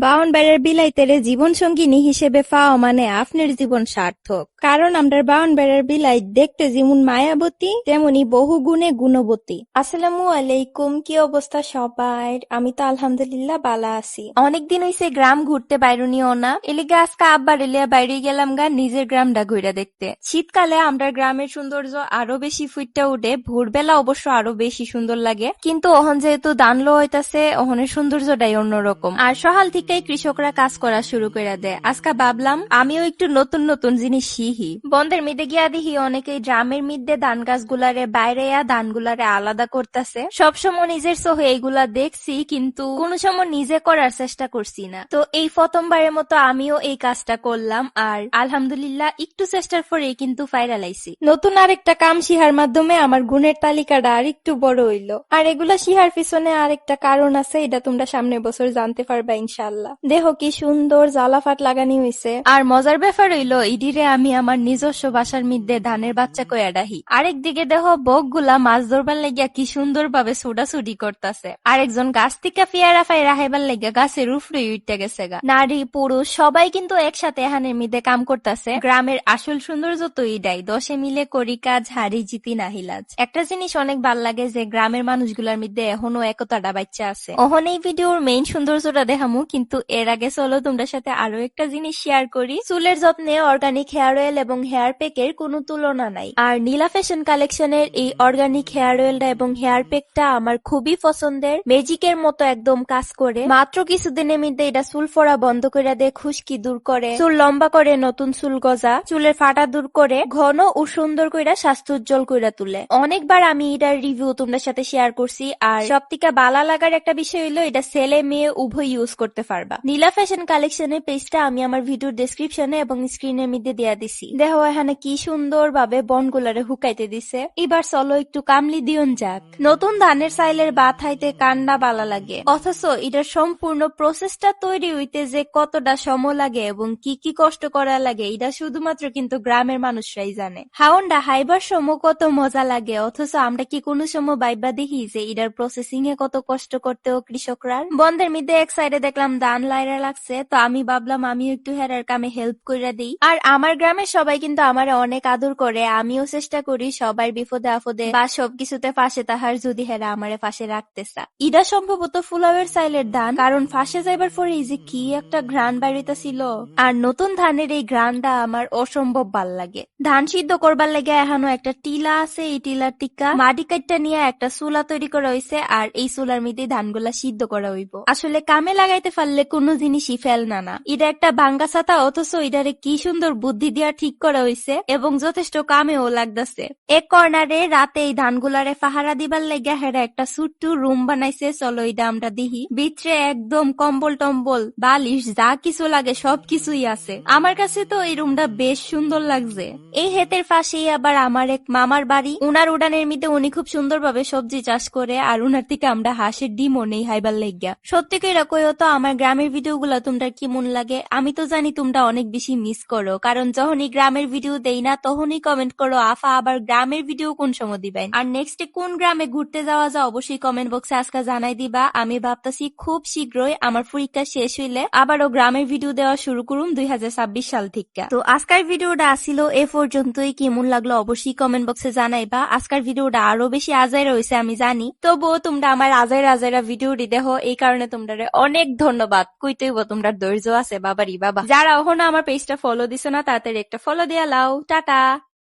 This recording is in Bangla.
বাউনবাড়ির বিলাইতেরে জীবনসঙ্গিনী হিসেবে পাওয়া মানে আপনার জীবন সার্থক। কারণ আমরা বাউনবাড়ির বিলাইত দেখতে যেমন মায়াবতী তেমনি বহু গুণে গুণবতী। আসসালামু আলাইকুম, কি অবস্থা সবার? আমি তো আলহামদুলিল্লাহ বালা আছি। অনেকদিন হইছে গ্রাম ঘুরতে বাইরুনিও না, এলিগে আজকে আব্বার এলিয়া বাইরে গেলাম গা নিজের গ্রামটা ঘুরে দেখতে। শীতকালে আমরা গ্রামের সৌন্দর্য আরো বেশি ফুটে উঠে, ভোরবেলা অবশ্য আরো বেশি সুন্দর লাগে। কিন্তু অহন যেহেতু দানলো হইতাছে, অহনের সৌন্দর্যটাই অন্যরকম। আর সকাল থেকেই কৃষকরা কাজ করা শুরু করে দেয়। আজকে ভাবলাম আমিও একটু নতুন নতুন জিনিস শিখি। বন্ধের মিদে গিয়া দেখি অনেকেই ড্রামের মধ্যে ধান গাছগুলারে বাইরে ধানগুলারে আলাদা করতেছে। সবসময় নিজের চোখে এইগুলা দেখছি, কিন্তু কোন সময় নিজে করার চেষ্টা করছি না। তো এই প্রথমবারের মতো আমিও এই কাজটা করলাম, আর আলহামদুলিল্লাহ একটু চেষ্টার পরেই কিন্তু ফাইরালাইছি। নতুন আরেকটা কাম শিহার মাধ্যমে আমার গুণের তালিকাটা আর একটু বড় হইলো। আর এগুলা শিহার পিছনে আরেকটা কারণ আছে, এটা তোমরা সামনের বছর জানতে পারবা ইনশাআল্লাহ। দেখো কি সুন্দর জ্বালাফাট লাগানি হইছে। আর মজার ব্যাপার হইলো ইডিরে আমি আমার নিজস্ব বাসার মধ্যে ধানের বাচ্চা কইয়া ডাহি। আরেকদিকে দেখো বক গুলা মাছ ধরবার লাগিয়া কি সুন্দর ভাবে ছোটাছুটি করতেছে। আরেকজন গাছ থেকে পেয়ারা ফাই রাখাইবার লাগিয়া গাছের উপরে উঠতে গেছে গা। নারী পুরুষ সবাই কিন্তু একসাথে এখানের মধ্যে কাম করতেছে। গ্রামের আসল সৌন্দর্য তো এটাই, দশে মিলে করি কাজ, হারি জিতি নাহিলাজ। একটা জিনিস অনেক ভাল লাগে যে গ্রামের মানুষগুলার মধ্যে এখনো একতাটা বাচ্চা আছে। অহন এই ভিডিওর মেইন সৌন্দর্যটা দেখামু, কিন্তু এর আগে চলো তোমরা সাথে আরো একটা জিনিস শেয়ার করি। চুলের যত্নে অর্গানিক হেয়ার অয়েল এবং হেয়ার প্যাকের কোনো তুলনা নাই। আর নীলা ফ্যাশন কালেকশনের এই অর্গানিক হেয়ার অয়েলটা এবং হেয়ার প্যাকটা আমার খুবই পছন্দের। ম্যাজিকের মতো একদম কাজ করে। মাত্র কিছুদিনের মধ্যে এটা চুল ফোড়া বন্ধ করে দেয়, খুশকি দূর করে, চুল লম্বা করে, নতুন চুল গজা, চুলের ফাটা দূর করে, ঘন ও সুন্দর কইরা স্বাস্থ্য উজ্জ্বল কইরা তুলে। অনেকবার আমি এটার রিভিউ তোমরা সাথে শেয়ার করছি। আর সবথেকে বালা লাগার একটা বিষয় হইলো এটা ছেলে মেয়ে উভয় ইউজ করতে পারবা। নীলা ফ্যাশন কালেকশনের পেজটা আমি আমার ভিডিওর ডেসক্রিপশনে এবং স্ক্রিনের মধ্যে দেয়া দিছি। দেখো এখানে কি সুন্দর ভাবে বনগুলারে হুকাইতে দিছে। এবার চলো একটু কামলি দিয়ন যাক। নতুন ধানের চাইলের ভাত খাইতে কান্না বালা লাগে, অথচ এটার সম্পূর্ণ প্রসেসটা তৈরি হইতে যে কতটা সময় লাগে এবং কি কি কষ্ট করা লাগে এটা শুধুমাত্র কিন্তু গ্রামের মানুষরাই জানে। হাউন্ডা হাইবার সময় কত মজা লাগে, অথচ আমরা কি কোনো সময় বাইবা দেখি যে এটার প্রসেসিং এ কত কষ্ট করতেও কৃষকরা। বন্ধের মধ্যে এক সাইডে দেখলাম ধান লাইরা লাগছে, তো আমি ভাবলাম আমিও একটু হেরার কামে হেল্প কইরা দিই। আর আমার গ্রামের সবাই কিন্তু আমারে অনেক আদর করে, আমিও চেষ্টা করি সবার বিপদে আপদে বা সবকিছুতে ফাঁসে তাহার, যদি হেরা আমারে ফাঁসে রাখতেছা। ইডা সম্ভবত ফুলাওয়ের চাইলের ধান, কারণ ফাঁসে যাইবার পরে এই যে কি একটা ঘ্রাণ বাড়িতে ছিল। আর নতুন ধানের এই ঘ্রাণটা আমার অসম্ভব ভাল লাগে। ধান সিদ্ধ করবার লাগে এখনো একটা টিলা আছে, এই টিলার টিকা মাটি কাটটা নিয়ে একটা চুলা তৈরি করা হইছে, আর এই চুলার মধ্যে ধানগুলা সিদ্ধ করা হইব। আসলে কামে লাগাইতে পারলে কোনো জিনিসই ফেল না। এটা একটা ভাঙ্গা ছাতা, অথচ এটারে কি সুন্দর বুদ্ধি দিয়া ঠিক করা হইছে এবং যথেষ্ট কামেও লাগতেছে। এক কর্নারে রাতে এই ধানগুলারে পাহারা দিবার লেগে হেরা একটা ছোট্ট রুম বানাইছে। চলো এটা আমরা দিহি। ভিতরে একদম কম্বল টম্বল বালিশ যা কিছু লাগে সবকিছুই আছে। আমার কাছে তো এই রুমটা বেশ সুন্দর লাগছে। এই হেতের পাশেই আবার আমার এক মামার বাড়ি। উনার উড়ানের মধ্যে উনি খুব সুন্দরভাবে সবজি চাষ করে, আর উনার থেকে আমরা হাঁসের ডিমও নেই হাইবার লেগিয়া। সত্যি কইরা কইও তো আমার গ্রামের ভিডিও গুলা তোমরা কি মন লাগে? আমি তো জানি তোমরা অনেক বেশি মিস করো, কারণ যখনই গ্রামের ভিডিও দেই না তখনই কমেন্ট করো আফা আবার গ্রামের ভিডিও কোন সময় দিবেন। আর নেক্সটে কোন গ্রামে ঘুরতে যাওয়া যায় অবশ্যই কমেন্ট বক্সে আজকে জানাই দিবা। আমি ভাবতাছি খুব শীঘ্রই আমার পরীক্ষা শেষ হইলে আবারও গ্রামের ভিডিও দেওয়া শুরু করুম 2026 সাল থেকে। তো আজকের ভিডিওটা আসিল এ পর্যন্তই। কেমন লাগলো অবশ্যই কমেন্ট বক্সে জানাইবা। আজকের ভিডিওটা আরো বেশি আজাইরা হইছে আমি জানি, তবুও তোমরা আমার আজাইরা ভিডিওটি দেখো, এই কারণে তোমরা অনেক ধন্যবাদ। কইতে হইব তোমরা ধৈর্য আছে বাবারি বাবা। যারা এখনো আমার পেজটা ফলো দিছো না তাড়াতাড়ি একটা ফলো দিয়া লাও। টাটা।